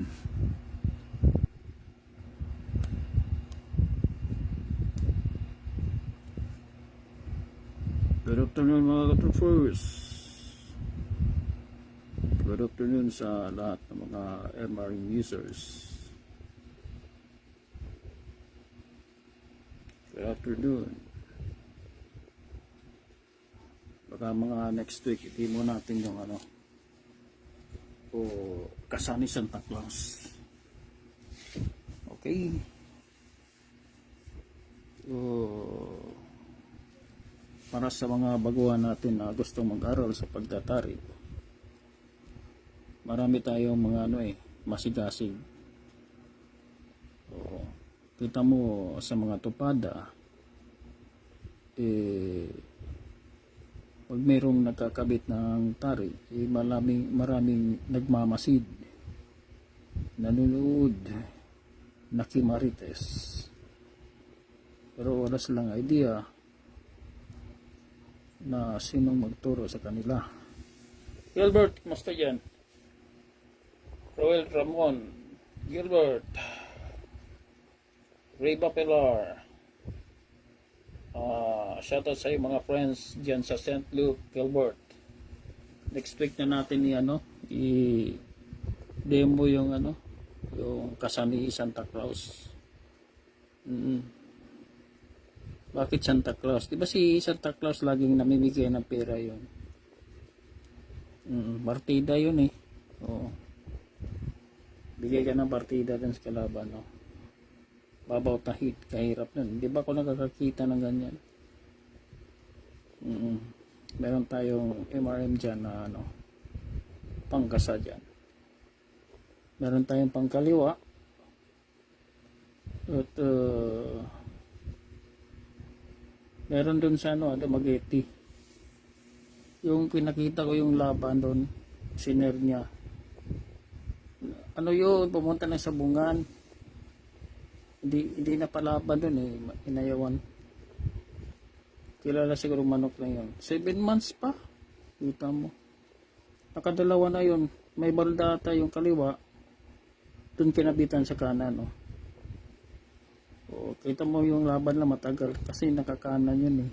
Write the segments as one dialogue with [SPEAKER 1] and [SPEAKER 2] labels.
[SPEAKER 1] Good afternoon mga katroopers. Good afternoon sa lahat ng mga MRM users. Good afternoon. Baka mga next week itimo natin yung kasani Santa Claus. Okay. Para sa mga baguhan natin na gustong mag-aral sa pagtatari, marami tayong mga masigasig. Kita mo sa mga tupada, pag mayroong nagkakabit ng tari, maraming nagmamasid, nanonood, nakimarites, pero wala silang idea na sinong magturo sa kanila. Gilbert, kumusta dyan? Roel Ramon, Gilbert, Reba Pilar, shoutout sa iyo mga friends dyan sa St. Luke, Gilbert. Next week na natin i-demo yung yung kasani Santa Claus. Bakit Santa Claus? Diba si Santa Claus laging namimigay ng pera yun? Partida yun eh. Oo. Bigay ka ng partida dun sa kalaban, no? Babaw tahit, kahirap nun. Di ba ako nakakakita ng ganyan? Meron tayong MRM dyan na pangkasa dyan. Meron tayong pangkaliwa. At meron dun sa Dumaguete. Yung pinakita ko yung laban dun, siner niya. Yun, pumunta na sa Bungan. Hindi na palaban dun eh, inayawan. Kilala siguro manok na yun. 7 months pa. Kita mo. Nakadalawa na yun. May baldata yung kaliwa. Dun kinabitan sa kanan, no? Kita mo yung laban na matagal kasi nakakanan yun eh.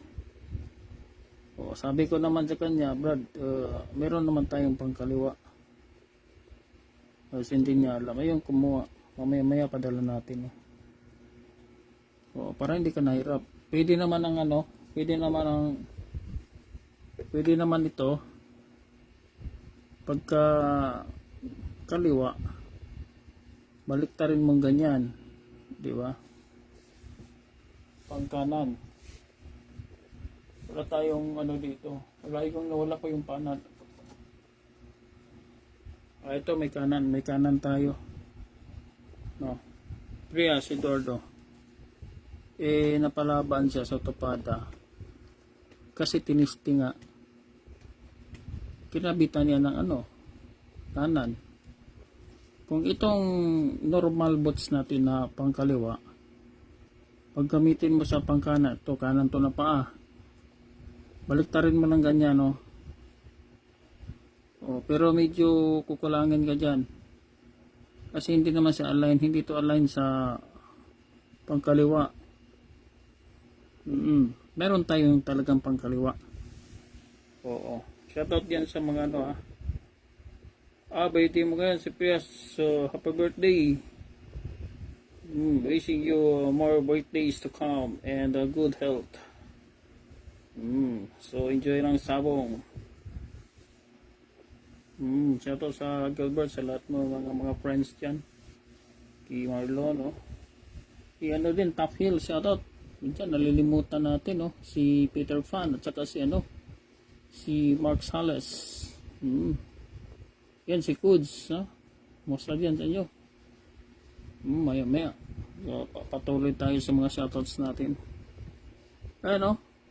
[SPEAKER 1] Sabi ko naman sa kanya, Brad, meron naman tayong pangkaliwa. Kasi hindi niya alam. Ayun, kumuha. Mamaya padala natin. Para hindi ka nahirap. Pwede naman ito pagka kaliwa baliktarin mong ganyan, di ba? Pangkanan. Wala tayong dito. Nawala ko yung panan. Ito may kanan tayo. No. Prias Eduardo. Napalaban siya sa tupada. Kasi tinisti nga. Kinabitan niya ng kanan. Kung itong normal bots natin na pangkaliwa, pag gamitin mo sa pangkanan, kanan to na paa, baliktarin mo ng ganyan, no? Pero medyo kukulangin ka dyan. Kasi hindi naman siya align, hindi to align sa pangkaliwa. Meron tayong talagang pangkaliwa. Shoutout yan sa mga baiti mo ngayon si Prias, happy birthday. Wishing you more birthdays to come and good health. So enjoy lang sabong. Shoutout sa Gilbert, sa lahat mo mga friends dyan. Kay Marlon, din Top Hill, shoutout. Diyan nalilimutan natin, si Peter Fan at saka si Mark Sales. Yan si Kuds, Musta dyan sa inyo. Maya patuloy tayo sa mga shoutouts natin.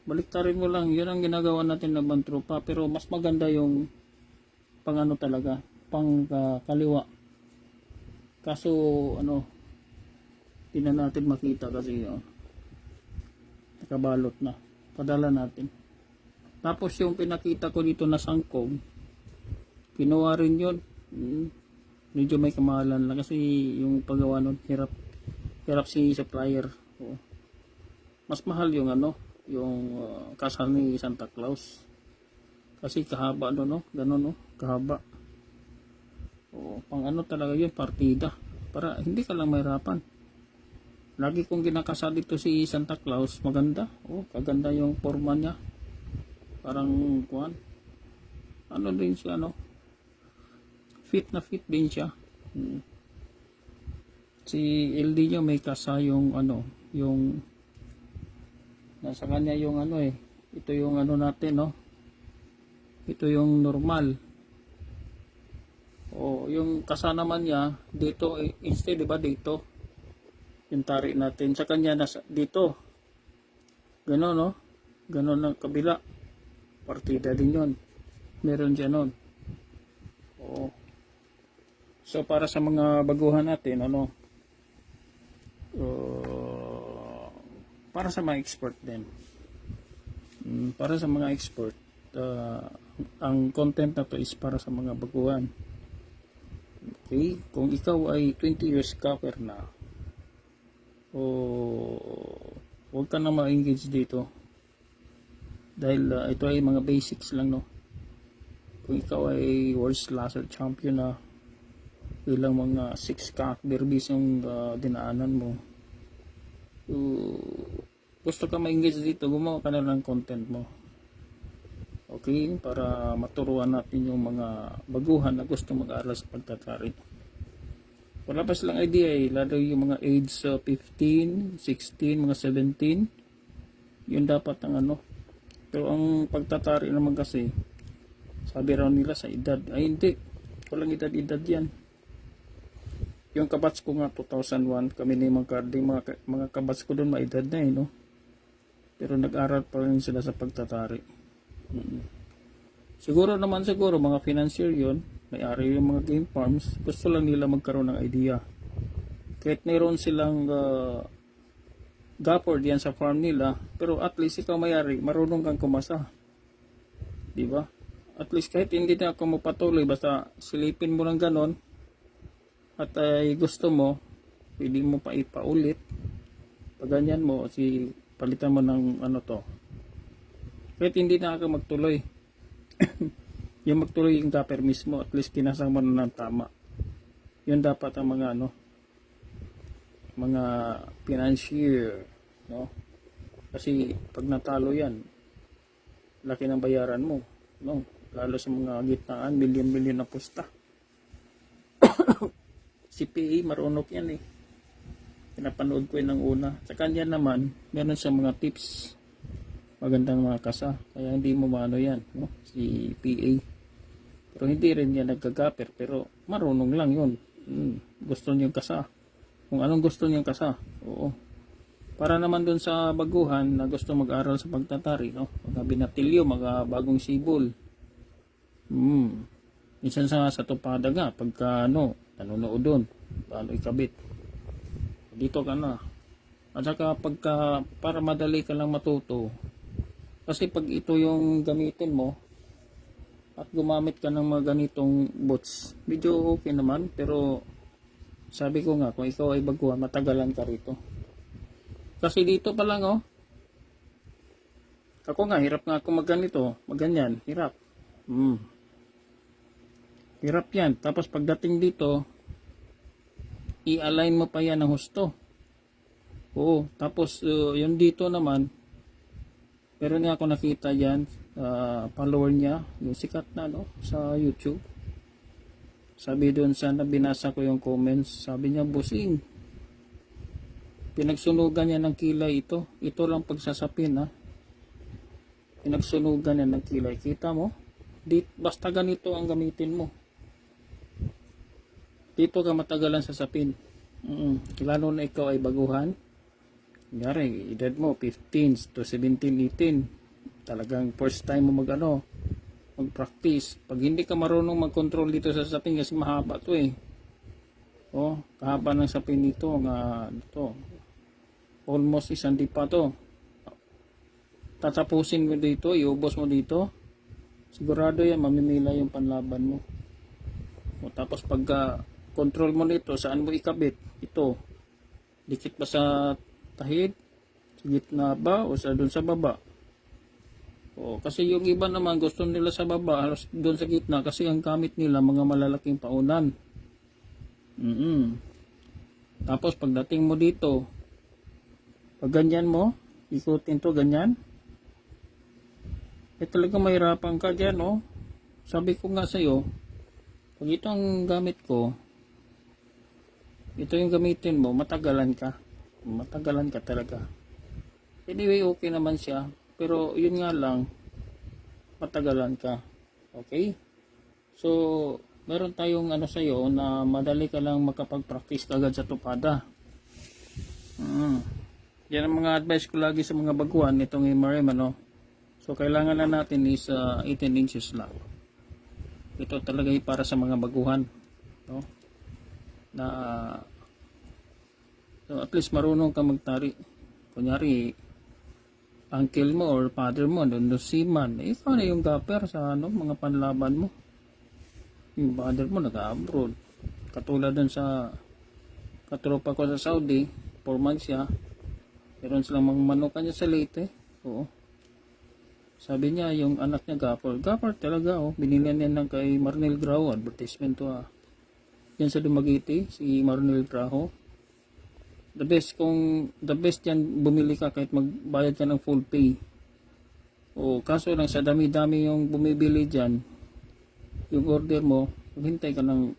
[SPEAKER 1] Baliktarin mo lang, yun ang ginagawa natin na bantropa, pero mas maganda yung talaga, kaliwa. Kaso hindi na natin makita kasi nakabalot na. Padala natin. Tapos yung pinakita ko dito na sangkog, kinuha rin yun. Medyo may kamahalan lang kasi yung paggawa nun, hirap si supplier. Oo. Mas mahal yung yung kasa ni Santa Claus. Kasi kahaba no, ganun no, kahaba. Oo, pang talaga yun, partida. Para hindi ka lang mahirapan. Lagi kong ginakasa dito si Santa Claus, maganda. Oh, kaganda yung forma niya. Parang kuan. Din siya fit na fit din siya. Si LD niya may kasa yung yung nasa kanya yung ito yung natin no. Ito yung normal. O yung kasa naman niya dito instead, di ba, dito yung tari natin sa kanya nasa dito. Gano'n no? Gano'n ang kabila. Partida din 'yon. Meron diyan noon. Oo. So para sa mga baguhan natin para sa mga expert din. Para sa mga expert, ang content na to is para sa mga baguhan. Okay? Kung ikaw ay 20 years capper na, huwag ka na ma-engage dito. Dahil ito ay mga basics lang no. Kung ikaw ay world slasher champion na, ilang mga 6 derbies yung dinaanan mo, gusto ka ma-engage dito, gumawa ka na ng content mo. Okay, para maturuan natin yung mga baguhan na gusto mag-aral sa pagtatari. Wala pa silang idea lalo yung mga age 15, 16, mga 17, yun dapat ang Pero ang pagtatari naman kasi, sabi raw nila sa edad, ay hindi, walang edad-edad yan. Yung kabats ko nga 2001, kami ni mga kabats ko doon maedad na no. Pero nag-aral pa rin sila sa pagtatari. Siguro mga financier yon, may-ari yung mga game farms, gusto lang nila magkaroon ng idea. Kahit mayroon silang gapper diyan sa farm nila, pero at least ikaw may-ari, marunong kang kumasa. Di ba? At least kahit hindi na ako mapatuloy, basta silipin mo ng ganon, at gusto mo, pwede mo pa ipaulit. Pag ganyan mo, palitan mo ng kahit hindi na ako magtuloy. Yung magtuloy yung gapper mismo, at least kinasang mo na ng tama. Yun dapat ang mga financier, no? Kasi pag natalo yan, laki ng bayaran mo, no? Lalo sa mga gitnaan, milyon-milyon na pusta. Si PA marunok yan pinapanood ko yun ng una. Sa kanya naman, meron siyang mga tips, magandang mga kasa, kaya hindi mo maano yan, no? Si PA. Pero hindi rin yan nagkagaper, pero marunong lang yun. Gusto niyang kasa. Kung anong gusto niyang kasa, oo. Para naman dun sa baguhan na gusto mag-aral sa pagtatari, no? Mga binatilyo, mga bagong sibol. Minsan sa tupada nga, pagka nanonood doon, paano ikabit. Dito ka na. At saka para madali ka lang matuto, kasi pag ito yung gamitin mo, at gumamit ka ng mga ganitong bots, medyo okay naman, pero sabi ko nga, kung ikaw ay baguhan, matagalan ka rito. Kasi dito pa lang ako nga, hirap nga ako maganyan, hirap. Hirap yan. Tapos pagdating dito, i-align mo pa yan ng husto. Oo. Tapos yung dito naman, meron nga ako nakita dyan, follower niya, yung sikat na sa YouTube. Sabi doon binasa ko yung comments, sabi niya, bossing, pinagsunugan niya ng kilay ito. Ito lang pagsasapin Pinagsunugan niya ng kilay. Kita mo? Basta ganito ang gamitin mo. Dito ka matagalan sa sapin. Lalo na ikaw ay baguhan. Kunyari, edad mo 15 to 17, 18. Talagang first time mo mag-practice. Pag hindi ka marunong mag-control dito sa sapin, kasi mahaba to kahaba ng sapin nito almost isang dipa to. Tatapusin mo dito, iubos mo dito, sigurado yan mamimila yung panlaban mo. Tapos pagka control mo nito, saan mo ikabit? Ito. Dikit ba sa tahid? Sa gitna ba? O sa doon sa baba? O, kasi yung iba naman gusto nila sa baba, halos doon sa gitna kasi ang gamit nila mga malalaking paunan. Tapos pagdating mo dito, pag ganyan mo, ikutin to ganyan. Talaga mahirapan ka dyan, oh. Sabi ko nga sa'yo, pag ito ang gamit ko, ito yung gamitin mo, matagalan ka. Matagalan ka talaga. Anyway, okay naman siya. Pero yun nga lang, matagalan ka. Okay? So, meron tayong ano sa'yo na madali ka lang makapag-practice agad sa tupada. Yan ang mga advice ko lagi sa mga baguhan itong MRM, ano. So, kailangan na natin is 18 inches lang. Ito talaga para sa mga baguhan, no? Na so at least marunong ka magtari. Kunyari, uncle mo or father mo, doon seaman, ikaw na yung gapper sa ano, mga panlaban mo. Yung father mo nag-abroad. Katulad dun sa katropa ko sa Saudi, 4 months siya. Meron silang mga manok niya sa Leyte. Oo. Sabi niya, yung anak niya gapper. Gapper talaga, oh. Binilihan niya ng kay Marnel Grau. Advertisement to, ah. Yan sa Dumaguete, si Marnel Grau. The best yan, bumili ka kahit magbayad ka ng full pay. O, kaso lang sa dami-dami yung bumibili dyan, yung order mo, maghintay ka ng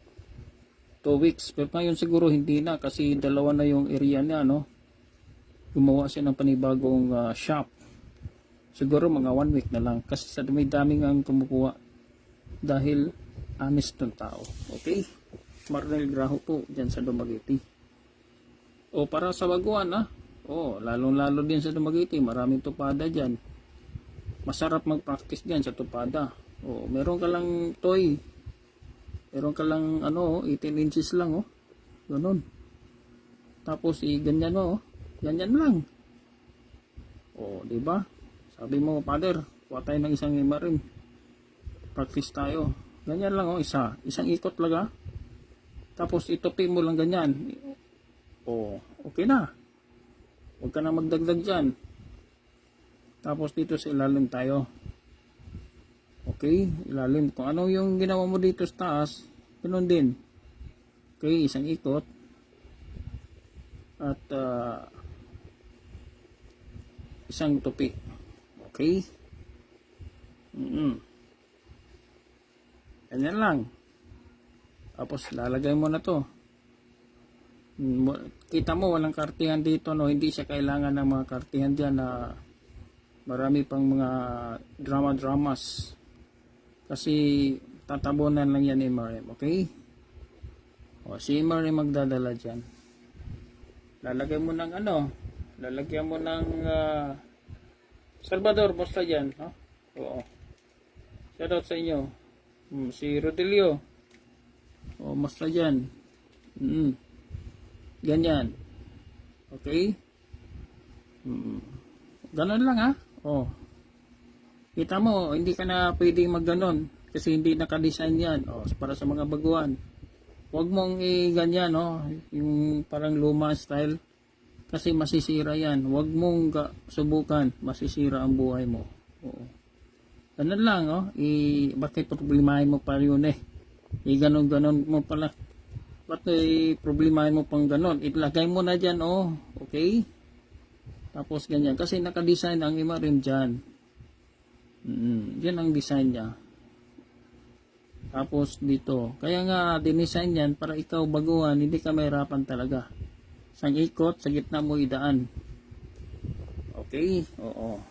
[SPEAKER 1] 2 weeks. Pero ngayon siguro hindi na kasi dalawa na yung area niya, no? Gumawa siya ng panibagong shop. Siguro mga 1 week na lang kasi sa dami-dami ang kumukuha dahil honest ng tao. Okay? Marnel Grau po dyan sa Dumaguete. O para sa baguhan, ah. O, lalong-lalo din sa Dumaguete, maraming tupada dyan. Masarap mag-practice dyan sa tupada. O, meron ka lang toy. Meron ka lang, 18 inches lang, oh. Ganun. Tapos, ganyan mo, oh. Ganyan lang. O, diba? Sabi mo, father, kuha tayo ng isang MRM. Practice tayo. Ganyan lang, oh, isang ikot lang, ah. Tapos, itupi mo lang ganyan. O, okay na. Huwag ka na magdagdag dyan. Tapos dito sa ilalim tayo. Okay, ilalim. Kung ano yung ginawa mo dito sa taas, ganoon din. Okay, isang ikot. At isang tupi. Okay. Ganyan lang. Tapos lalagay mo na to. Kita mo walang kartihan dito, no? Hindi siya kailangan ng mga kartihan diyan na marami pang mga dramas kasi tatabunan lang yan MRM. Okay, o si MRM magdadala dyan. Lalagay mo ng lalagyan mo ng Salvador, basta dyan, no? Oo, shoutout sa inyo. Si Rodelio, o basta dyan. Ganyan. Okay? Ganon lang, ha? Oh. Kita mo, hindi ka na pwedeng magganon kasi hindi naka-design yan. Oh, para sa mga baguhan. Huwag mong i-ganyan, no? Yung parang luma style kasi masisira yan. Huwag mong subukan, masisira ang buhay mo. Oo. Ganon lang, oh. Bakit problemahin mo pa yun, eh? Ganon-ganon mo pala. Ba't problemahin mo pang ganon? Ilagay mo na dyan, oh. Okay? Tapos ganyan. Kasi naka-design ang MRM dyan. Yan ang design niya. Tapos dito. Kaya nga, dinesign yan para ikaw baguhan, hindi ka mahirapan talaga. Isang ikot, sa gitna mo idaan. Okay? Oo.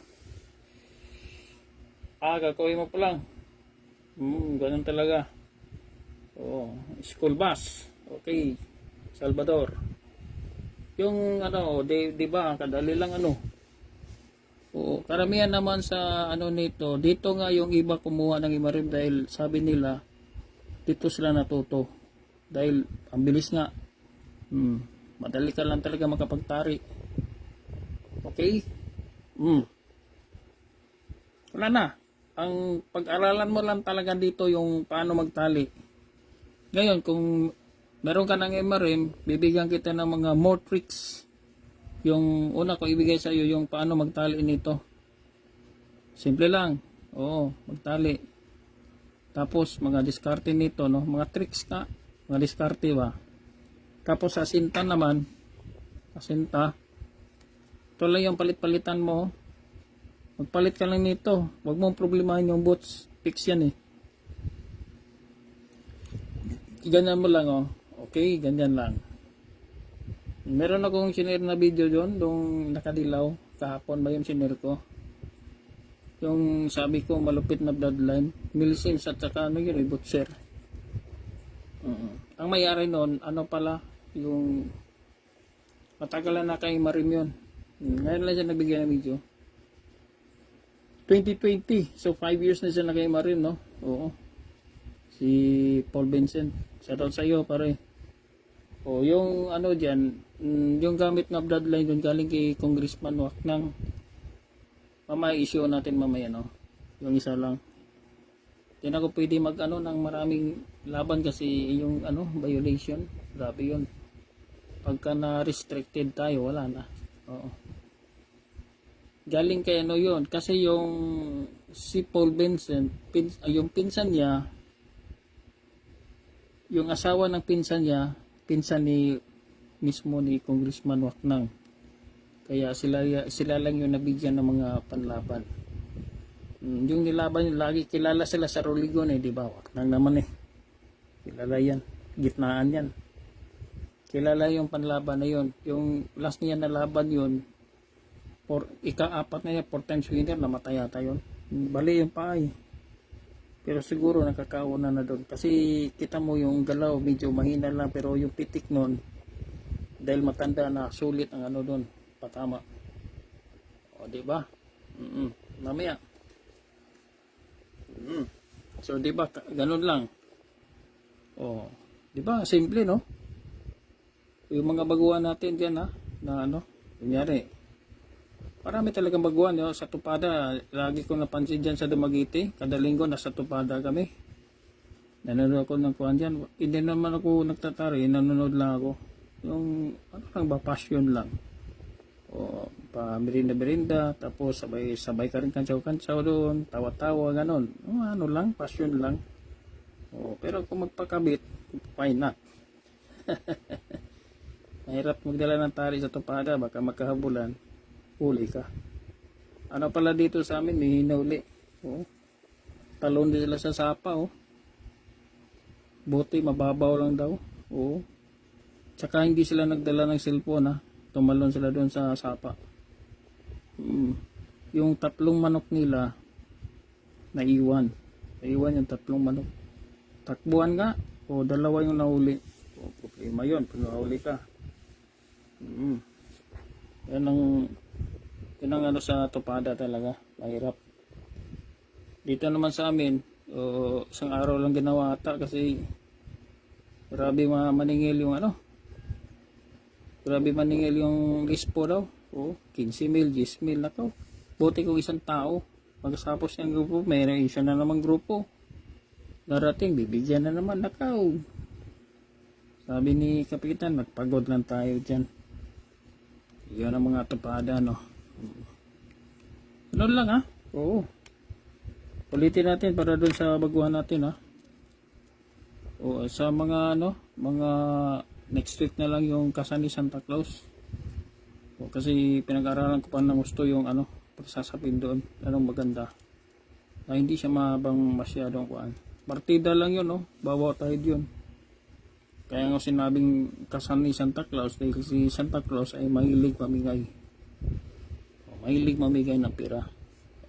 [SPEAKER 1] Gagawin mo pa lang. Ganun talaga. Oo. School bus. Okay, Salvador. Yung di ba, kadali lang Oo, karamihan naman sa nito, dito nga yung iba kumuha ng MRM dahil sabi nila dito sila natuto. Dahil ang bilis nga. Madali ka lang talaga makapagtari. Okay? Wala na. Ang pag-aralan mo lang talaga dito yung paano magtali. Ngayon, kung meron ka ng MRM, bibigyan kita ng mga more tricks. Yung una ko ibigay sa iyo yung paano magtali nito. Simple lang. Oo, magtali. Tapos mga diskarte nito, no, mga tricks ka, mga diskarte ba. Tapos sa sinta naman, sa sinta, ito lang yung palit-palitan mo. Magpalit ka lang nito. Huwag mong problemahin yung boots. Fix yan eh. Ganyan mo lang oh. Okay, ganyan lang. Meron akong sinare na video doon, nung nakadilaw. Kahapon ba yung sinare ko? Yung sabi ko malupit na bloodline. Milsins at saka ano yun, butcher. Ang mayari noon, ano pala, yung matagalan na kay Marim yun. Ngayon lang siya nagbigay ng video. 2020. So 5 years na siya na kay Marim, no? Oo. Si Paul Vincent. Shoutout sa iyo, pare. O, yung ano dyan, yung gamit na bloodline doon galing kay Congressman Waknang. Mamaya issue natin mamaya, no? Yung isa lang. Hindi na ako pwede mag ano ng maraming laban kasi yung ano, violation. Grabe yun. Pagka na-restricted tayo, wala na. Oo. Galing kay ano yun. Kasi yung si Paul Vincent, yung pinsan niya, yung asawa ng pinsan niya, pinsan ni mismo ni Congressman Waknang. Kaya sila lang yung nabigyan ng mga panlaban. Yung nilaban yung lagi kilala sila sa Roligon eh, di ba? Waknang naman eh. Kilala yan. Gitnaan yan. Kilala yung panlaban na yun. Yung last niya na laban yun, ika-4 na niya, 4 times winner, namatay yata yun. Bali yung paay. Pero siguro nakakauna na doon. Kasi kita mo yung galaw, medyo mahina lang. Pero yung pitik nun, dahil matanda na, sulit ang ano doon. Patama. O, diba? Mamaya. So, diba? Ganun lang. O, diba? Simple, no? Yung mga baguhan natin dyan, ha? Na ano? Kunyari, marami talagang baguhan yo sa Tupada. Lagi ko napansin dyan sa Dumaguete. Kada linggo nasa Tupada kami. Nanonood ako ng kuhan dyan. Hindi naman ako nagtatari. Nanonood lang ako. Yung ano lang ba, passion lang. O pa merinda. Tapos sabay ka rin kantsaw-kantsaw doon. Tawa-tawa, ganon. Ano lang, passion lang. O, pero kung magpakabit, why not? Mahirap magdala ng tali sa Tupada. Baka magkahabulan. Huli ka. Ano pala dito sa amin, may hinauli. Oh. Talon din sila sa sapa, oh. Buti mababaw lang daw. Oh. Tsaka hindi sila nagdala ng cellphone, ha. Tumalon sila doon sa sapa. Yung 3 manok nila naiwan. Naiwan yung 3 manok. Takbuhan nga. O 2 yung nahuli. O problema yun pag nahuli ka. Yan ang ano sa Tupada talaga, mahirap. Dito naman sa amin, isang araw lang ginawa ata kasi grabe maningil yung ano. Grabe maningil yung rispo daw. 15 mil, 10 mil na to. Buti kung isang tao. Pagkasapos ng grupo, mayroon isa na namang grupo. Darating, bibigyan na naman nakaw. Sabi ni Kapitan, magpagod lang tayo dyan. Yan ang mga Tupada, no. Ano lang ha? Oo. Ulitin natin para doon sa baguhan natin ha. O sa mga ano, mga next week na lang yung kasal ni Santa Claus. O kasi pinag-aralan ko pa ng gusto yung ano, pagsasapin doon. Anong maganda. Na hindi siya mabang masyadong kuan. Partida lang yun, no? Bawa tayo yun. Kaya nga sinabing kasal ni Santa Claus dahil si Santa Claus ay mahilig pamigay. Mahilig mamigay ng pera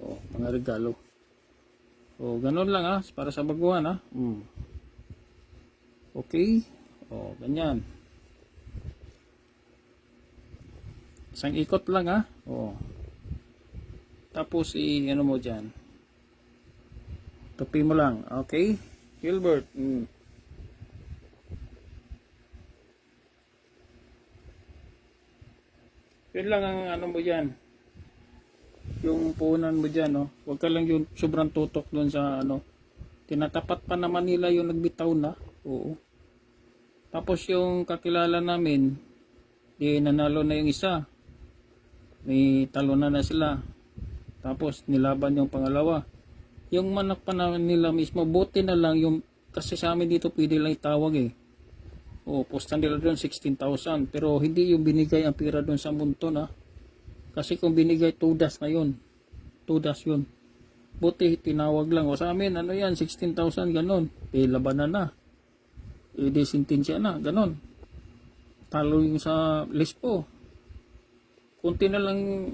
[SPEAKER 1] o mga regalo. O ganun lang ha, para sa baguhan ha. Okay? O ganyan. Isang ikot lang ha. O. Tapos ano mo dyan. Tupi mo lang. Okay? Gilbert. Yun lang ang ano mo dyan. Yung punan mo dyan, no? Huwag ka lang yung sobrang tutok doon sa ano. Tinatapat pa naman nila yung nagbitaw na. Oo. Tapos yung kakilala namin, di nanalo na yung isa. May talunan na sila. Tapos nilaban yung pangalawa. Yung manak pa naman nila mismo, buti na lang yung, kasi sa amin dito pwede lang itawag eh. O, postan nila doon 16,000. Pero hindi yung binigay ang pira doon sa munto na. Kasi kung binigay, 2 das na yun. 2 das yun. Buti, tinawag lang. O sa amin, ano yan, 16,000, ganon. Eh, labanan na. Eh, di sintensya na, ganon. Talo yung sa Lispo. Kunti na lang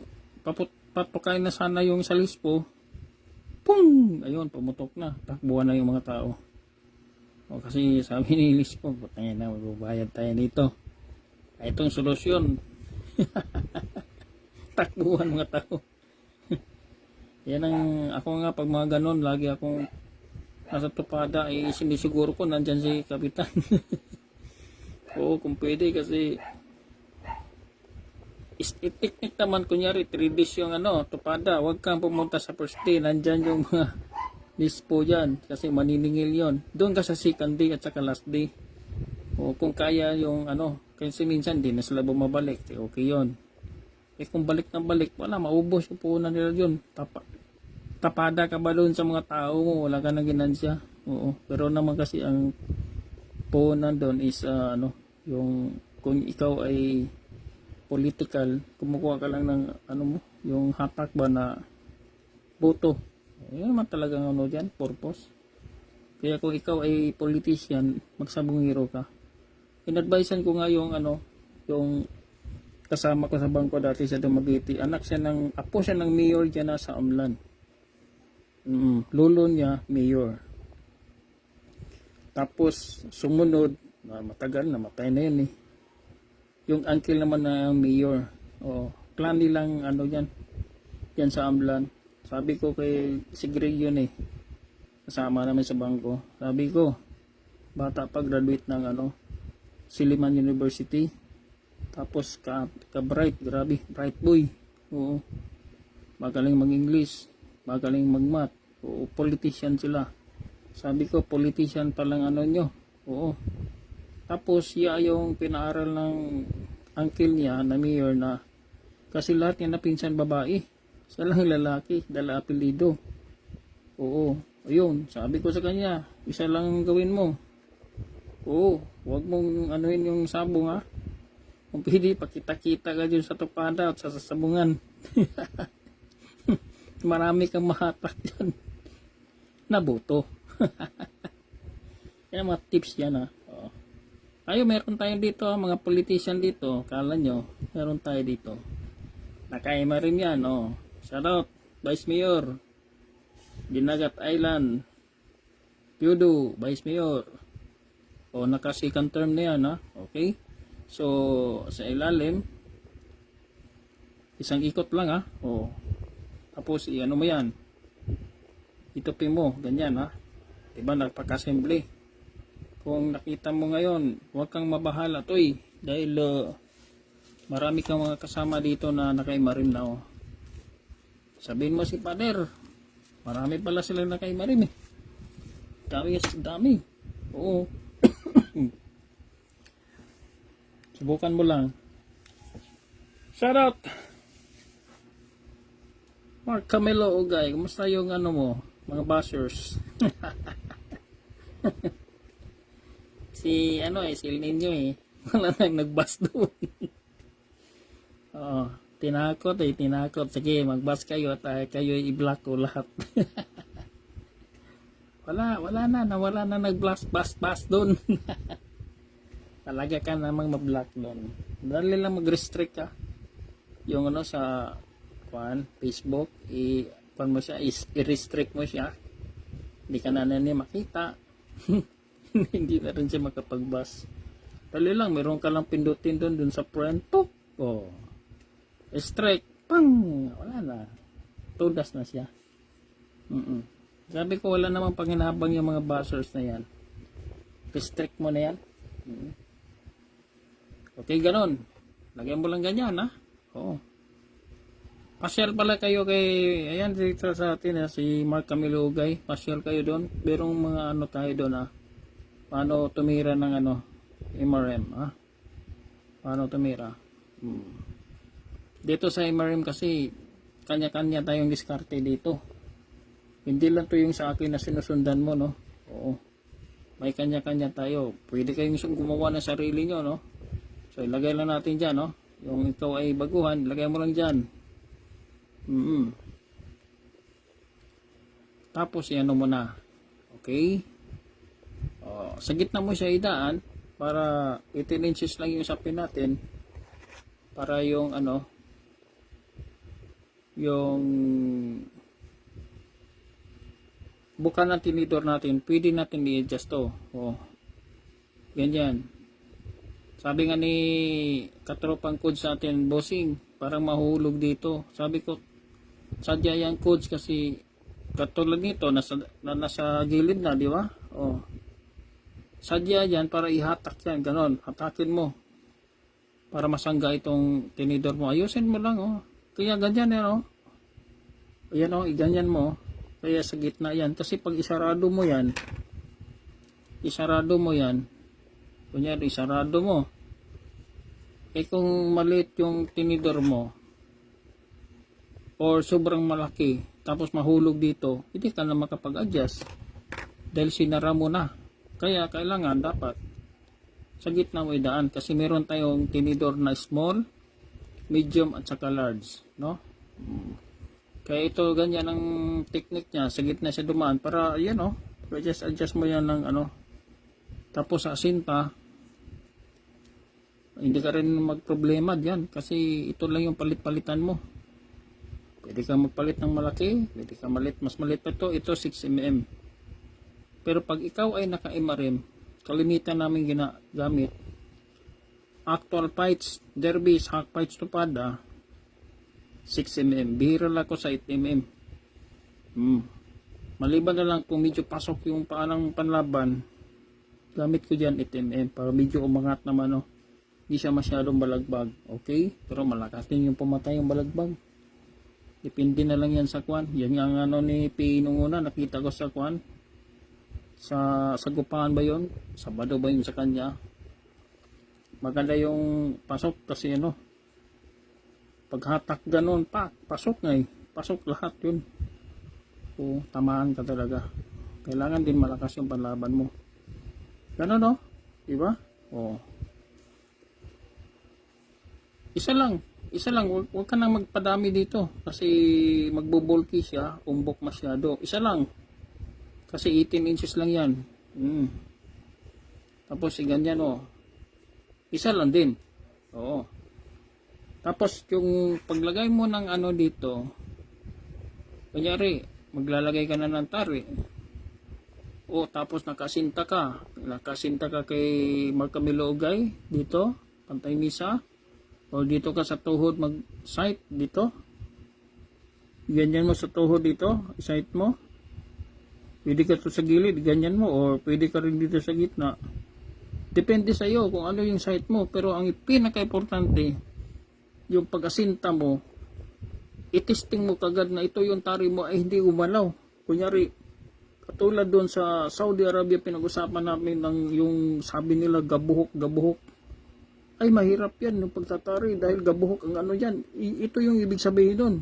[SPEAKER 1] papakain na sana yung sa Lispo. Pung! Ayun, pumutok na. Takbuhan na yung mga tao. O kasi sabi ni Lispo, putangin na, magbabayad tayo dito. Ay, itong solusyon. Takbuhan mga tao. Yan ang, ako nga pag mga ganon, lagi akong nasa tupada, eh sinisiguro ko nandyan si Kapitan. Oo, kung pwede kasi technique naman, kunyari 3 days yung ano, tupada, wag kang pumunta sa first day, nandyan yung mga Lispo dyan, kasi maniningil yon. Doon ka sa second day at saka last day. O kung kaya yung ano, kasi minsan di na sila bumabalik, okay yon. Eh kung balik na balik, wala, maubos yung puhunan nila yun. Tapada ka ba doon sa mga tao mo, wala ka na ginansya. Oo, pero naman kasi ang puhunan doon is ano, yung kung ikaw ay political, kumukuha ka lang ng ano mo, yung hatak ba na boto. Yun naman talagang ano dyan, purpose. Kaya kung ikaw ay politician, magsabungiro ka. In-advisean ko nga yung ano, yung kasama ko sa bangko dati sa Dumaguete. Anak siya ng, apo siya ng mayor dyan na sa Amlan. Lolo niya, mayor. Tapos, sumunod, matagal, namatay na yun eh. Yung uncle naman na mayor. O, clan nilang ano yan, yan sa Amlan. Sabi ko kay si Greg yun eh. Kasama namin sa bangko. Sabi ko, bata pa graduate ng ano, Silliman University. Tapos ka-bright, grabe, bright boy. Oo. Magaling mag-English, magaling mag-math. Oo, politician sila. Sabi ko, politician palang ano nyo. Oo. Tapos, yung pinaaral ng uncle niya na mayor na kasi lahat niya na pinsan babae. Isa lang lalaki, dala apelido. Oo, ayun, sabi ko sa kanya, isa lang gawin mo. Oo, huwag mong anuhin yung sabong ha. Kung pwede, pakita-kita ka dyan sa tupada at sa sasabungan. Marami kang mahatak dyan. Nabuto. Yan mga tips yan ha. Oo. Ayun, meron tayo dito, mga politician dito. Kala nyo, meron tayo dito. Nakaima rin yan, oh. Shout out, Vice Mayor, Dinagat Island, Piudo, Vice Mayor. O, naka second term na yan, ha? Okay? So, sa ilalim, isang ikot lang, ha? O, tapos, ano mo yan? Itupin mo, ganyan, ha? Diba, nagpaka-assembly. Kung nakita mo ngayon, huwag kang mabahala, toy. Dahil, marami kang mga kasama dito na nakaima rin na, oh. Sabihin mo si Pader, marami pala silang nakaima rin eh. Dami. Oo. Subukan mo lang. Shout out Mark Camilo Ugay, kumusta yung ano mo, mga bashers? Si ano eh, si El Nino eh. Wala nang nag-bash doon. Oo. Tinakot. Sige, mag-bash kayo at kayo i-block ko lahat. wala na nag-bash doon. Talaga ka namang ma-block doon. Dali lang mag-restrict ka. Yung ano sa Facebook, mo siya, i-restrict mo siya. Hindi ka na makita. Hindi na rin siya makapag-bash. Dali lang, meron ka lang pindutin doon sa friend. Oh. Strike, pang, wala na. Tudas na siya. Sabi ko, wala namang panghinabang yung mga bashers na yan. Restrict mo na yan. Okay, ganon. Lagyan mo lang ganyan, ha? Oo. Pasyal pala kayo kay, ayan dito sa atin, si Mark Camilo Ugay. Pasyal kayo doon. Merong mga ano tayo doon, ha? Paano tumira ng ano, MRM, ha? Paano tumira? Dito sa MRM kasi, kanya-kanya tayong diskarte dito. Hindi lang to yung sa akin na sinusundan mo, no? Oo. May kanya-kanya tayo. Pwede kayong gumawa ng sarili nyo, no? So, ilagay lang natin dyan, no? Yung ikaw ay baguhan, ilagay mo lang dyan. Tapos, ano mo na. Okay? Sa gitna mo siya idaan, para 18 inches lang yung sapin natin. Para yung, yung buka ng tinidor natin, pwede natin i-adjust to. Ganyan. Sabi nga ni katropang coach sa atin, bossing, parang mahulog dito. Sabi ko, sadya yung coach kasi katulad nito, nasa gilid na, di ba? Sadya yan para ihatak yan, ganon. Hatakin mo. Para masangga itong tinidor mo. Ayusin mo lang, Kaya ganyan yan, Ayan, iganyan mo. Kaya sa gitna yan. Kasi pag isarado mo yan, kunyari isarado mo, kung maliit yung tinidor mo, or sobrang malaki, tapos mahulog dito, hindi ka na makapag-adjust. Dahil sinara mo na. Kaya kailangan dapat sa gitna mo idaan. Kasi meron tayong tinidor na small, medium, at saka large. No? Kaya ito, ganyan ang technique niya. Sa gitna siya dumaan para, adjust mo yan ng Tapos sa sinta, hindi ka rin magproblema diyan. Kasi ito lang yung palit-palitan mo. Pwede ka magpalit ng malaki, pwede ka mas maliit pa ito. Ito 6mm. Pero pag ikaw ay naka-MRM, kalimitan namin ginagamit, actual fights, derbies, hack fights to pada, 6mm. Bihira lang ko sa 8mm. Maliban na lang kung medyo pasok yung paanang panlaban, gamit ko dyan 8mm para medyo umangat naman, hindi siya masyadong balagbag. Okay? Pero malakas din yung pumatay yung balagbag. Depende na lang yan sa kwan. Yan nga ni P nung una, nakita ko sa kwan. Sa sagupahan ba yun? Sabado ba yun sa kanya? Maganda yung pasok kasi paghatak ganon, pasok nga pasok lahat yun. Tamaan ka talaga. Kailangan din malakas yung panlaban mo. Ganon, diba? Isa lang, huwag ka nang magpadami dito kasi magbubulky siya, umbok masyado. Isa lang, kasi 18 inches lang yan. Tapos ganyan, isa lang din. Tapos yung paglagay mo ng dito, kunyari maglalagay ka na ng tari, tapos nakasinta ka kay Mark Camilo Ugay dito, Pantay Misa, o dito ka sa tuhod mag-sight dito, ganyan mo sa tuhod dito, sight mo, pwede ka to sa gilid, ganyan mo, or pwede ka rin dito sa gitna. Depende sa iyo kung ano yung sight mo. Pero ang pinaka-importante, yung pag-asinta mo, itesting mo kagad na ito yung tari mo ay hindi umalaw. Kunyari, katulad doon sa Saudi Arabia, pinag-usapan namin ng yung sabi nila gabuhok. Ay mahirap yan yung pagtatari dahil gabuhok ang yan. Ito yung ibig sabihin doon.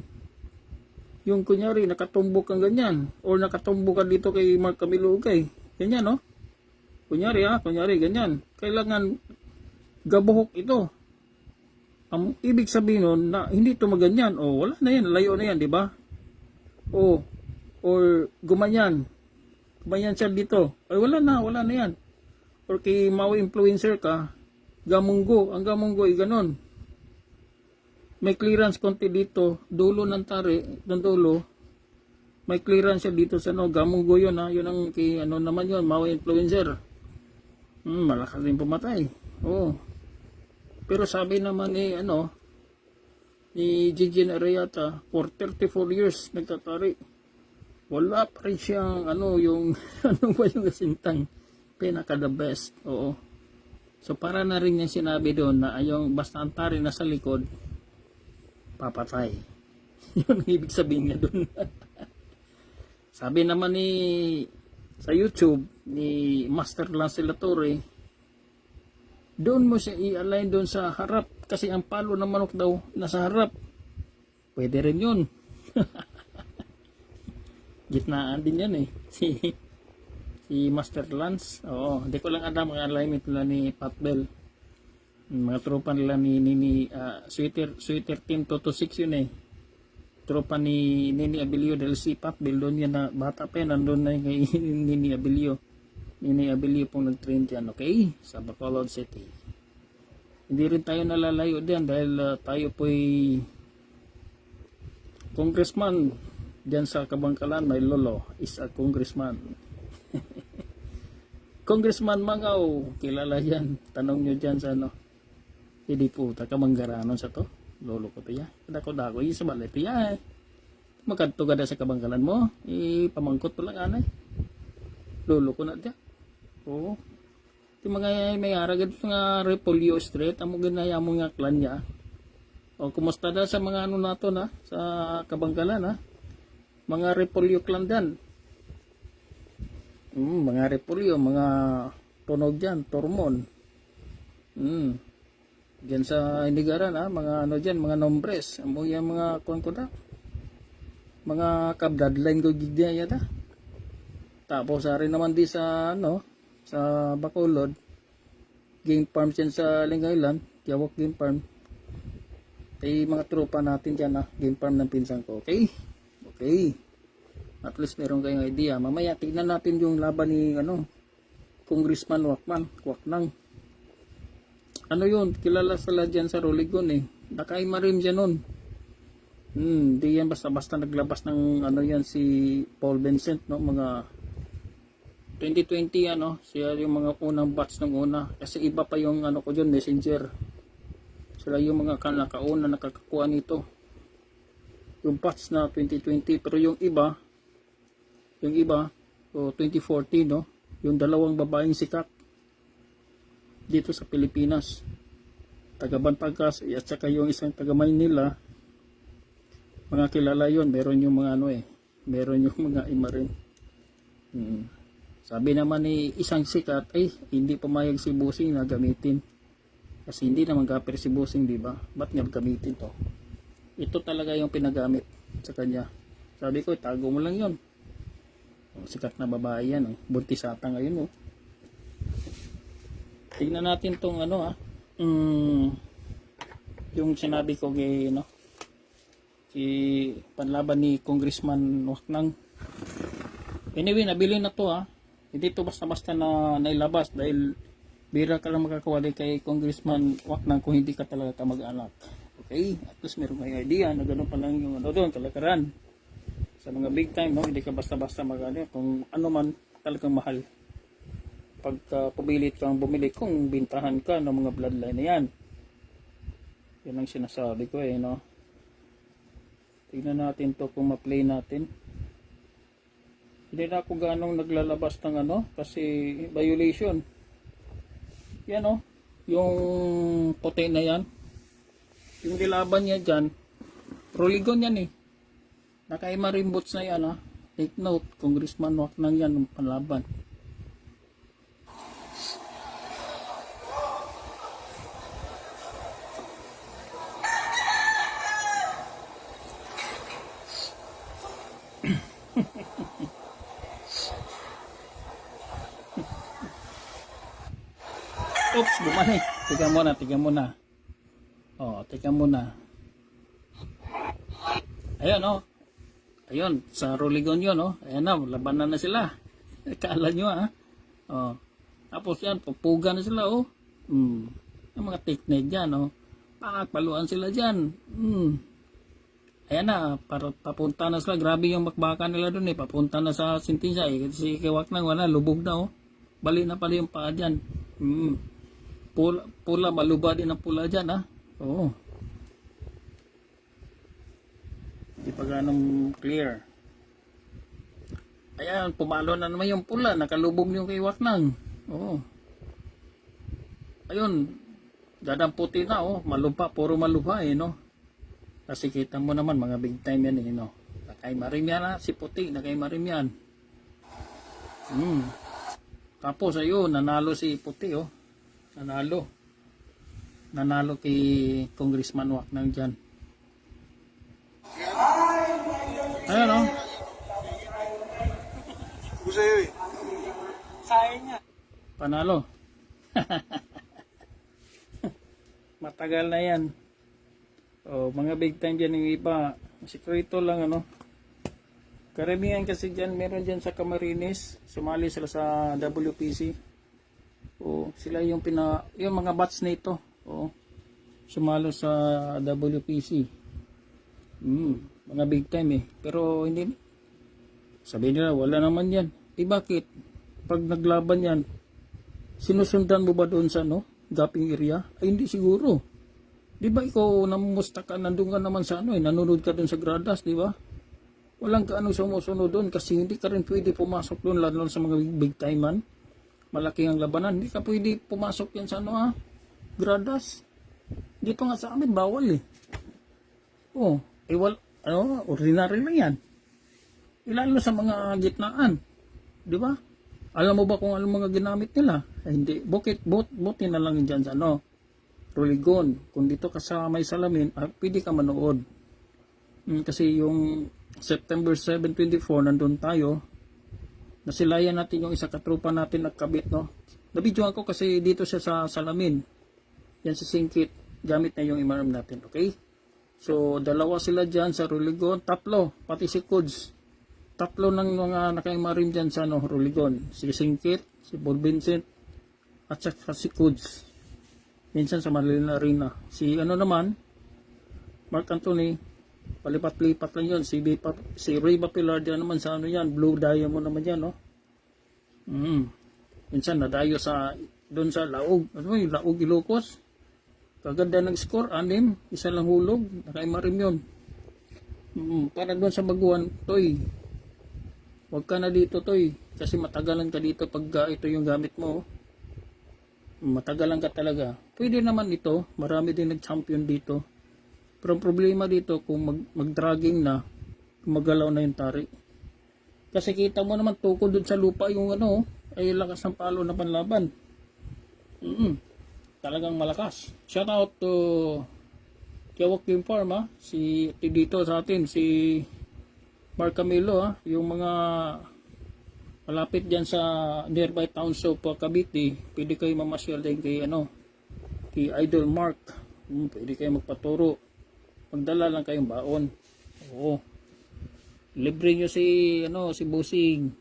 [SPEAKER 1] Yung kunyari nakatumbok kang ganyan, or nakatumbok ka dito kay Mark Camilo Ugay, ganyan, kunyari ganyan, kailangan gabuhok ito. Ang ibig sabihin nun na hindi ito maganyan, wala na yan, layo na yan, di ba? Or gumanyan siya dito, ay wala na yan. Or kay Maui influencer ka, ang gamunggo ay ganon. May clearance konti dito, dulo ng tari, ng dulo, may clearance siya dito sa gamunggo yun, yun ang kay naman yun, Maui influencer. Malakas din pumatay. Pero sabi naman ni Gigi Arayata, for 34 years nagtatari, wala pa rin siyang yung ba yung kasintang pinaka the best. So para na rin niya sinabi doon na yung basta ang tari na sa likod, papatay. Yun ang ibig sabihin niya doon. Sabi naman ni sa YouTube ni Master Lance Latore, Doon mo siya i-align doon sa harap. Kasi ang palo ng manok daw nasa harap. Pwede rin yun. Gitnaan din yan eh. Si Master Lance. Oo, hindi ko lang alam ang alignment nila ni Pat Bell. Mga tropa nila ni Sweater Team 226 yun eh. Tropa ni Nini Abilio dahil si Pat Bell doon yan na bata pa yan. Nandun na yung kay Nini Abilio. Nini Abilio pong nag-train dyan, okay? Sa Bacolod City. Hindi rin tayo nalalayo din dahil tayo po'y congressman dyan sa Kabangkalan. My lolo is a congressman. Congressman Mangaw, kilala yan. Tanong nyo dyan sa ano. Hindi po, taga-Manggaranon sa to. Lolo ko to ya. Dako-dako, yung sa balay to ya. Magkanto ka na sa Kabangkalan mo. Pamangkot to lang anay. Lolo ko na dyan. Oo. Yung mga may aragad nga Repolyo Street, amo ginaya mo nga clan niya. O, kumusta na sa mga ano nato na, sa Kabangkalan ha. Mga Repolyo clan dan. Mga Repolyo, mga tunog dyan, Tormon. Diyan sa Indigaran ha, mga ano dyan, mga nombres. Amo yung mga kuwan mga kabdadline ko gigya yata. Tapos rin naman di sa ano, sa Bacolod, game farm dyan sa Lingaylan, Yawak game farm. Ay mga tropa natin dyan ha, game farm ng pinsan ko, okay? Okay. At least meron kayong idea. Mamaya tignan natin yung laban ni ano, Congressman Waknang. Ano yun? Kilala sila dyan sa Roligon eh. Nakaimarim dyan nun. Di yan basta-basta naglabas ng ano yan si Paul Vincent, no? Mga 2020 ano, siya yung mga unang batch ng una. Kasi iba pa yung ano ko dyan, messenger. Sila yung mga nakauna nakakakuha nito. Yung batch na 2020. Pero yung iba, o 2014 no, yung dalawang babaeng sikat dito sa Pilipinas, taga Bantagas at saka yung isang taga Maynila, mga kilala yon. Meron yung mga ano meron yung mga imarin. Sabi naman ni isang sikat ay hindi pumayag si Busing na gamitin kasi hindi naman gaper si Busing, di ba? Ba't niya gamitin to? Ito talaga yung pinagamit sa kanya. Sabi ko, tago mo lang yon. Sikat na babae yan buntis ata ngayon tignan natin tong ano yung sinabi ko kay si panlaban ni Congressman Waknang. Anyway, nabili na to hindi to basta-basta na nailabas dahil bira ka lang makakawali kay Congressman Waknang kung hindi ka talaga kamag-anak. Okay, at least meron kayong idea na gano'n pa lang yung doon kalakaran sa mga big time, no? Hindi ka basta-basta magano kung ano man talagang mahal. Pagka pumilit kang bumili, kung bintahan ka ng mga bloodline na yan. Yan ang sinasabi ko no? Tignan natin to kung ma-play natin. Hindi na ako ganong naglalabas ng kasi violation. Yan yung puti na yan. Yung nilaban niya dyan, Roligon yan Naka-imarim boots na yan Take note, Congressman Waknang yan ng panlaban. Oops, bumalik. Tiga muna. Tiga muna. Ayan Ayun, sa Roligon yun Ayan na, labanan na sila. Kala nyo Tapos yan, pupuga na sila Yung mga technique dyan Paluan sila dyan. Ayan na, papunta na sila. Grabe yung bakbakan nila dun papunta na sa Sintinsya Kasi kay Waknang wala, lubog na Bali na pala yung paa dyan. Pula, maluba din ang pula dyan Hindi pa ganong clear. Ayan, pumalo na naman yung pula. Nakalubog yung kay Waknang. Ayun, dadamputi na malupa, puro malupa Kasi kita mo naman mga big time yan Nakaimarim yan si puti, nakaimarim yan. Tapos ayun, nanalo si puti Nanalo. nanalo kay Congressman Wak nang dyan. Ayan o. Panalo. Matagal na yan. O, mga big time dyan yung iba. Sikrito lang ano. Karamihan kasi dyan, meron dyan sa Camarines. Sumali sila sa WPC. O, sila yung yung mga batch na ito. O, sumalo sa WPC. Mga big time eh. Pero hindi. Sabi nila, wala naman yan. Bakit? Pag naglaban yan, sinusundan mo ba doon sa gaping area? Ay hindi siguro. Di ba ikaw namumusta ka, nandun ka naman sa nanonood ka doon sa gradas, di ba? Walang ka sumusunod doon kasi hindi ka rin pwede pumasok doon lalo sa mga big time man. Malaki ang labanan. Hindi ka pwede pumasok yan sa gradas. Dito nga sa amin, bawal eh. Oh, ordinary lang yan. Lalo sa mga gitnaan. Di ba? Alam mo ba kung anong mga ginamit nila? Ay, hindi. Buti na lang dyan sa Ruligon. Kung dito ka sa may salamin, pwede ka manood. Kasi yung September 7, 24, nandun tayo. Nasilayan natin yung isa katrupa natin nagkabit, no? Nabidyo ako kasi dito siya sa salamin. Yan si Singkit. Gamit na yung imaram natin, okay? So, dalawa sila dyan sa Ruligon. Tatlo, pati si Kuds. Tatlo ng mga nakaimarim dyan sa Ruligon. Si Singkit, si Paul Vincent, at saka si Kuds. Minsan sa Manila Arena. Si naman, Mark Anthony, palipat-lipat lang yun. Si Ray Bapilar dyan naman sa yan, Blue Diamond naman yan, no? Minsan nadayo doon sa Laog. Yung Laog Ilocos. Kaganda ng score, 6, isa lang hulog, nakaimarim yun. Para doon sa Baguan, Toy, huwag ka na dito, Toy, kasi matagalan ka dito pag ito yung gamit mo. Matagalan ka talaga. Pwede naman ito, marami din nag-champion dito. Pero ang problema dito, kung mag-dragging na, magalaw na yung tari. Kasi kita mo naman tukol doon sa lupa yung ay lakas ng palo na panlaban. Talagang malakas. Shout out to Kiawak Game Farm, si dito sa atin, si Mark Camilo, yung mga malapit dyan sa nearby towns of Cavite, pwede kayo mamasyal din kay kay Idol Mark. Pwede kayo magpaturo. Magdala lang kayong baon. Oo. Libre nyo si Busing.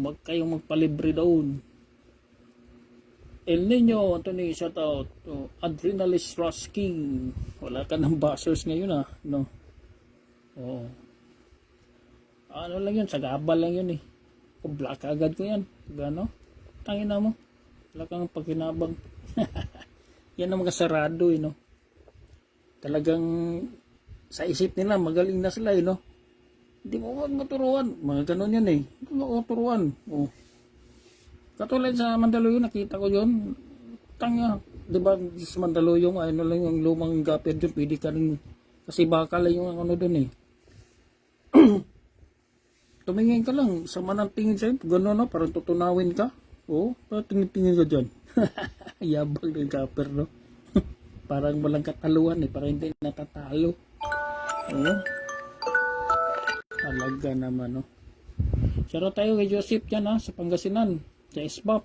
[SPEAKER 1] Wag kayong magpalibre doon. El Nino, Anthony, shout out. Adrenalis Rush King. Wala ka ng bashers ngayon, no? Oo. Ano lang yun, sagabal lang yun eh. Kung black agad ko yan. Gano? Tangina mo. Wala kang pagkinabang. Yan ang mga sarado no? Talagang sa isip nila, magaling na sila no? Hindi mo maturuan. Mga ganon yan eh. Hindi mo maturuan. Oh. Katulad sa Mandaluyong, nakita ko yun. Tanga, di ba sa Mandaluyong, lang yung lumang gapir dyan, pwede ka rin, kasi baka lang yung doon eh. Tumingin ka lang, sama ng tingin sa'yo, gano'n parang tutunawin ka. Oo, tingin-tingin ka dyan. Yabang ng gapir, no? Parang walang kataluan eh, parang hindi natatalo. Oo. Talaga naman, no? Saro tayo kay Joseph dyan sa Pangasinan. Sa SBAP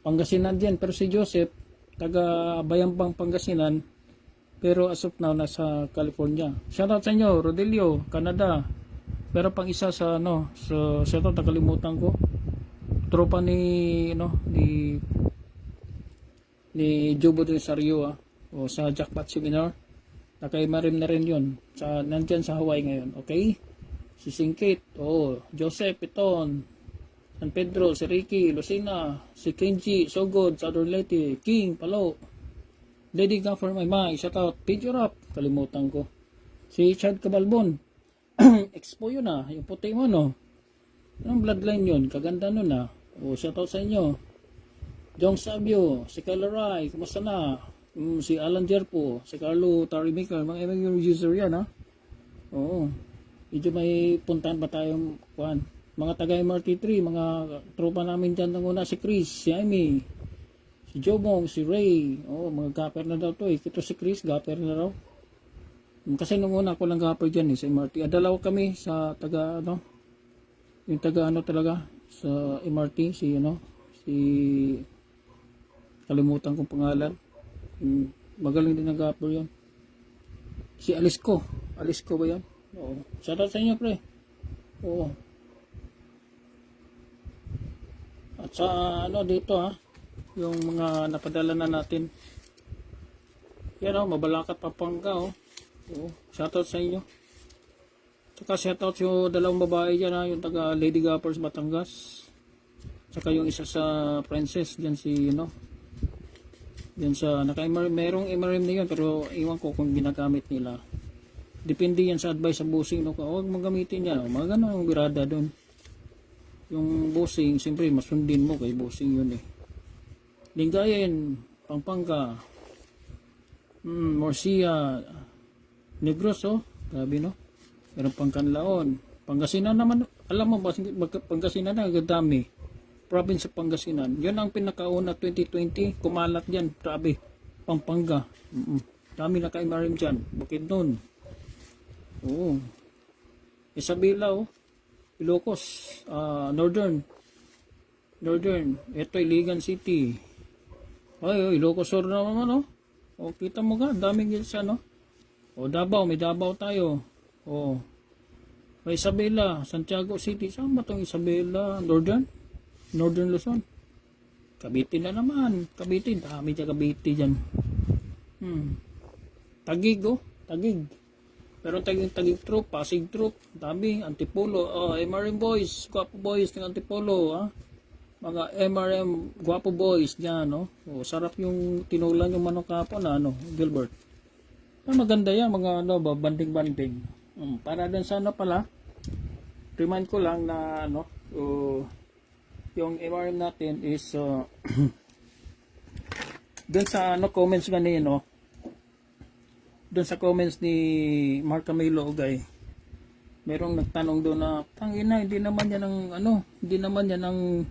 [SPEAKER 1] Pangasinan din, pero si Joseph taga Bayambang Pangasinan, pero as of now nasa California. Shoutout sa inyo, Rodelio, Canada. Pero pang isa sa shoutout, nakalimutan ko, tropa ni Jobo de Sario o sa Jackpot Seminar. Nakaimarim na rin yun nandyan sa Hawaii ngayon. Okay, si Singkit, Joseph Piton, San Pedro, si Ricky, Lucina, si Kenji, Sogod, Southern Leyte, King, Palo, Lady Gaffer, my mind, shout out, Picture Up, kalimutan ko. Si Chad Cabalbon, Expo yun yung puti mo Anong bloodline yun, kaganda nun shout out sa inyo. Jong Sabio, si Kyla Rai, kumusta na? Si Alan Jerpo, si Carlo Tarimica, mga MMU user yan Oo, medyo may puntahan pa tayong mga taga MRT3, mga tropa namin dyan ng una, si Chris, si Amy, Si Jobong, si Ray. Mga gapper na daw to eh. Ito si Chris, gapper na daw. Kasi nung una ako lang gapper dyan eh, sa MRT. Dalawa kami sa taga ano, yung taga ano talaga, sa MRT, si kalimutan kong pangalan. Magaling din ang gapper yan. Si Alisco ba yan? Oo. Shoutout sa inyo, pre. Oo. At sa ano dito yung mga napadala na natin. Yan Mabalacat, Pampanga Oo. Shoutout sa inyo. Tsaka shoutout yung dalawang babae dyan yung taga Lady Gappers Batangas. Tsaka yung isa sa Princess dyan dyan sa merong MRM na yun pero iwan ko kung ginagamit nila. Depende yan sa advice sa bossing huwag mong gamitin yan mga ganun birada doon. Yung bossing siyempre masundin mo kay bossing yun Lingayen, Pampanga, Morsia, Negros grabe meron pang Canlaon, Pangasinan naman, alam mo ba Pangasinan na dami province sa Pangasinan. Yun ang pinakauna 2020, kumalat diyan, grabe. Pampanga. Dami na kay Marim diyan. Bakit noon? Oo. Isabela Ilocos, Northern. Ito Iligan City. Ilocos Sur naman kita mo ka, daming gilsa Davao, may Davao tayo. May Isabela, Santiago City. Saan ba tong Isabela? Northern Luzon. Cavite na naman. Cavite. Dami dyan Cavite dyan. Taguig Taguig. Pero Taguig Troop, Pasig Troop. Dami. Antipolo. MRM Boys. Guwapo Boys ng Antipolo. Mga MRM Guwapo Boys dyan. Sarap yung tinulan yung manok kapon Gilbert. Maganda yan. Mga banding-banding. Para din sana pala. Remind ko lang na yung MRM natin is dun sa comments ganito dun sa comments ni Mark Camilo Ugay merong nagtanong doon na tangina hindi naman yan ang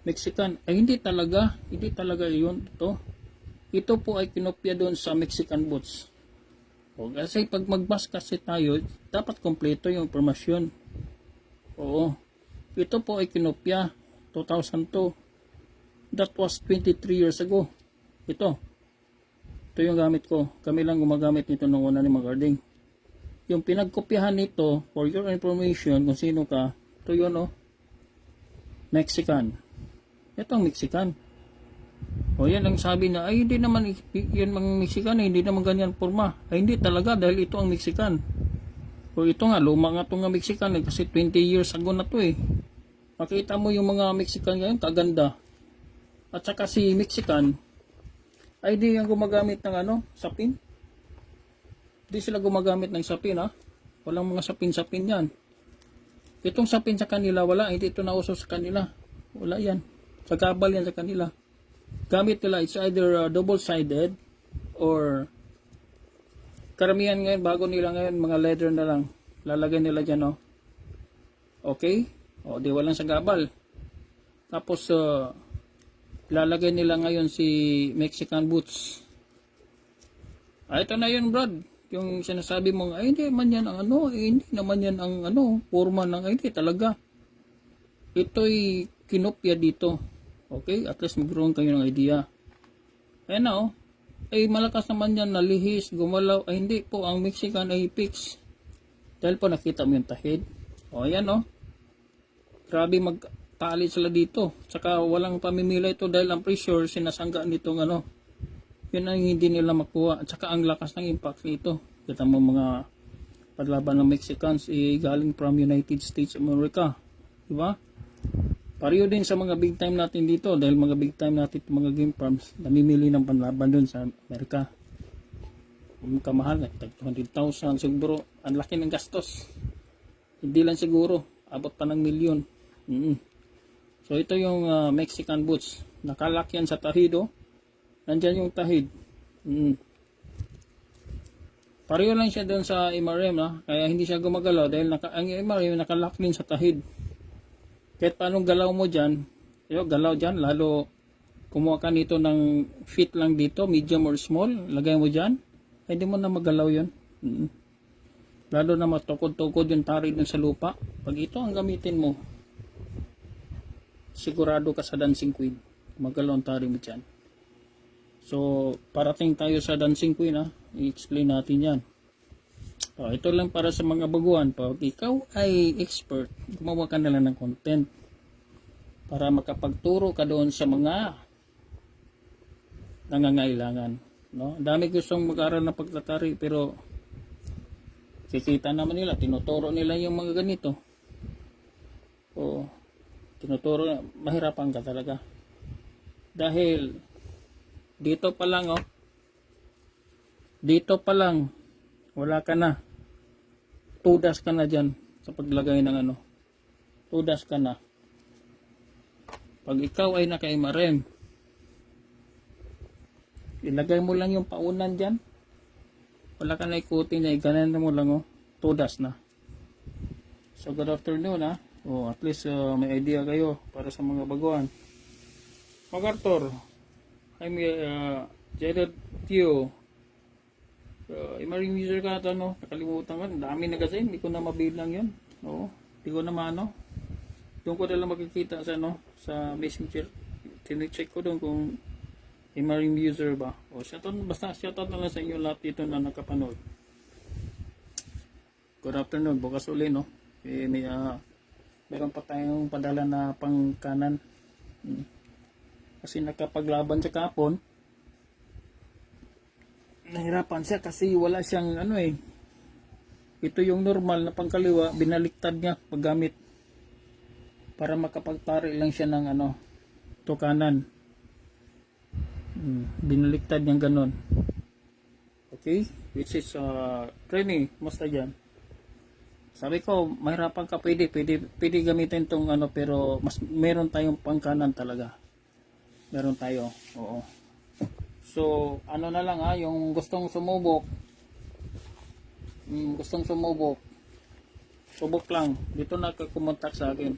[SPEAKER 1] Mexican hindi talaga yun ito po ay kinopya doon sa Mexican boots kasi pag magbas kasi tayo dapat kompleto yung impormasyon ito po ay kinopya 2002. That was 23 years ago. Ito yung gamit ko. Kami lang gumagamit nito nung una ni Magarding. Yung pinagkopyahan nito, for your information, kung sino ka, ito yun Mexican. Ito ang Mexican. Yan ang sabi na, ay hindi naman yan mga Mexican, hindi naman ganyan forma. Ay hindi talaga dahil ito ang Mexican. Ito nga, luma nga itong Mexican kasi 20 years ago na to Makita mo yung mga Mexican ngayon, kaganda. At saka si Mexican, ay di yung gumagamit ng sapin. Di sila gumagamit ng sapin Walang mga sapin-sapin yan. Itong sapin sa kanila, wala. Hindi ito nauso sa kanila. Wala yan. Sagabal yan sa kanila. Gamit nila, it's either double-sided or karamihan ngayon, bago nila ngayon, mga leather na lang. Lalagay nila dyan Okay? Di walang sagabal. Tapos lalagay nila ngayon si Mexican boots. Ito na yun, Brad. Yung sinasabi mong hindi naman yan ang hindi naman yan ang forma ng hindi talaga. Ito'y kinopya dito. Okay? At least magkaroon kayo ng idea. Ayan malakas naman yan na lihis, gumalaw. Hindi po, ang Mexican ay fix. Dahil po nakita mo yung tahid. Ayan grabe magtali sila dito. Tsaka walang pamimila ito dahil ang pressure sinasangga nitong Yun ang hindi nila makuha. Tsaka ang lakas ng impact nito. Kita mo mga paglaban ng Mexicans galing from United States of America. Diba? Pareho din sa mga big time natin dito dahil mga big time natin mga game farms namimili ng panlaban dun sa Amerika. Kamahal 200,000 siguro. Ang laki ng gastos. Hindi lang siguro. Abot pa ng milyon. So ito yung Mexican boots. Nakalak yan sa tahid Nandyan yung tahid. Pareho lang siya doon sa MRM kaya hindi siya gumagalaw dahil ang MRM nakalak din sa tahid. Kahit paanong galaw mo dyan, galaw dyan lalo kumuha ka nito ng fit lang dito, medium or small, lagay mo dyan, hindi mo na magalaw yun. Lalo na matukod-tukod yung tari dun sa lupa. Pag ito ang gamitin mo, sigurado ka sa Dancing Queen. Magalaw ang tari mo dyan. So, parating tayo sa Dancing Queen ha. I-explain natin yan. Ito lang para sa mga baguhan. Pag ikaw ay expert, gumawa ka na lang ng content para makapagturo ka doon sa mga nangangailangan. No? Dami gustong mag-aral ng pagtatari pero kikita naman nila, tinuturo nila yung mga ganito. O, tinuturo, mahirapan ka talaga. Dahil, dito pa lang, dito pa lang, wala ka na. Tudas ka na dyan sa paglagay ng Tudas ka na. Pag ikaw ay naka-MRM, ilagay mo lang yung paunan dyan. Wala ka na ikutin niya, ganan mo lang tudas na. So good afternoon at least may idea kayo para sa mga baguhan. MacArthur, I'm Jared Tio. Marine user ka ito, nakalimutan ko, dami na kasi, hindi ko na mabilang yun. Hindi ko na maano. Doon ko na lang makikita sa messenger. Tine-check ko doon kung Marine user ba. Basta shoutout na lang sa inyo lahat dito na nakapanood. Good afternoon, bukas uli meron pa tayong padala na pangkanan. Kasi nakapaglaban sa kapon, nahirapan siya kasi wala siyang ito yung normal na pangkaliwa, binaliktad niya paggamit para makapagtari lang siya ng tukanan. Binaliktad niyang ganon. Okay, which is Rene, musta dyan? Sabi ko, mahirapan ka, pwede gamitin tong pero mas meron tayong pangkanan talaga. Meron tayo, oo. So, na lang yung gustong sumubok, subok lang, dito na kumontak sa akin.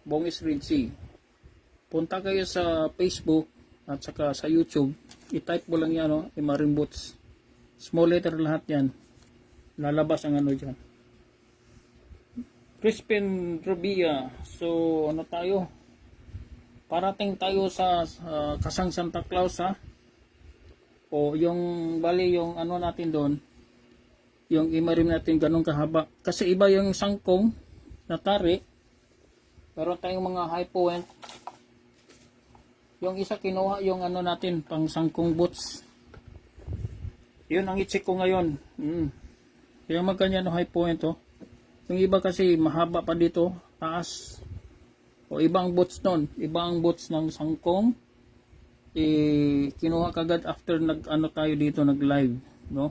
[SPEAKER 1] Bongis Red Sea. Punta kayo sa Facebook at saka sa YouTube, i-type mo lang yan, MRM Boots. Small letter lahat yan. Lalabas ang dyan. Crispin Rubia. So, tayo? Parating tayo sa Kasang Santa Claus O yung bali yung natin doon, yung MRM natin ganun kahaba. Kasi iba yung sangkong na tari. Meron tayong mga high point. Yung isa kinuha yung natin pang sangkong boots. Yun ang i-check ko ngayon. Kaya magkanya no high point Yung iba kasi mahaba pa dito, taas. O ibang boots nun, ibang boots ng sangkong. Kinuha kagad after tayo dito nag-live, no?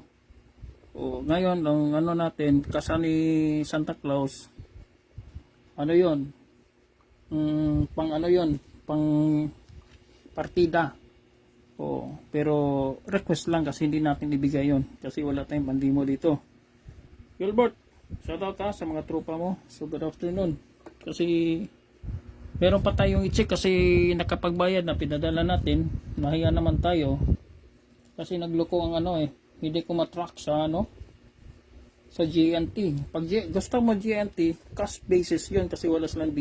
[SPEAKER 1] O ngayon ang natin kasani Santa Claus. Yun? Pang partida. Pero request lang kasi hindi natin ibigay yon kasi wala tayong pandimo dito. Gilbert, shoutout sa mga tropa mo. So good afternoon. Kasi meron pa tayong i-check kasi nakapagbayad na pinadala natin. Nahiya naman tayo kasi nagloko ang hindi ko matrack sa sa GNT. Pag gusto mo GNT, cash basis yun kasi wala silang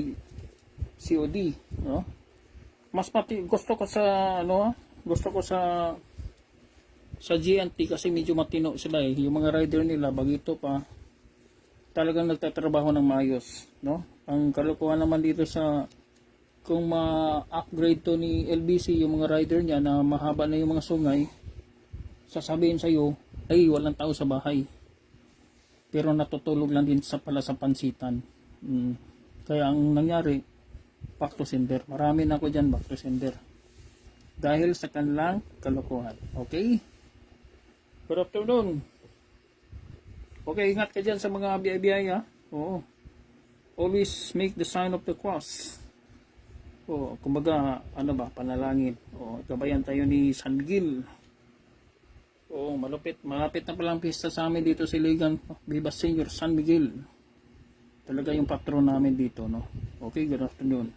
[SPEAKER 1] COD, no? Mas gusto ko sa sa GNT kasi medyo matino sila yung mga rider nila bagito pa talagang nagtatrabaho ng maayos, no? Ang kalokohan naman dito kung ma-upgrade to ni LBC yung mga rider niya na mahaba na yung mga sungay, sasabihin sa iyo ay walang tao sa bahay pero natutulog lang din sa pansitan. Kaya ang nangyari, back to sender. Marami na ako dyan back to sender dahil sa kanilang kalokohan. Okay, good afternoon. Okay, ingat ka dyan sa mga biyay-biyay Oo. Always make the sign of the cross. Kumbaga panalangin. Gabayan tayo ni San Miguel. Malapit na palang pista sa amin dito si Ligan Viva Senior San Miguel. Talaga yung patron namin dito, no? Okay, good afternoon.